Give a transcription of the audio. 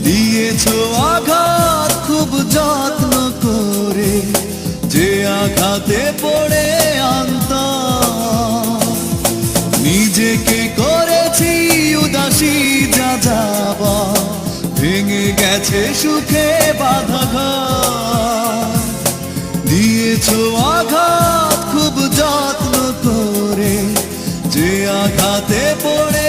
দিয়েছো আঘাত খুব যত্ন করে, যে আঘাতে পড়ে অন্তর নিজেকে করেছি উদাসী, যা যাবা ভেঙে গেছে সুখে বাঁধা ঘর। দিয়েছো আঘাত খুব যত্ন করে, যে আঘাতে পড়ে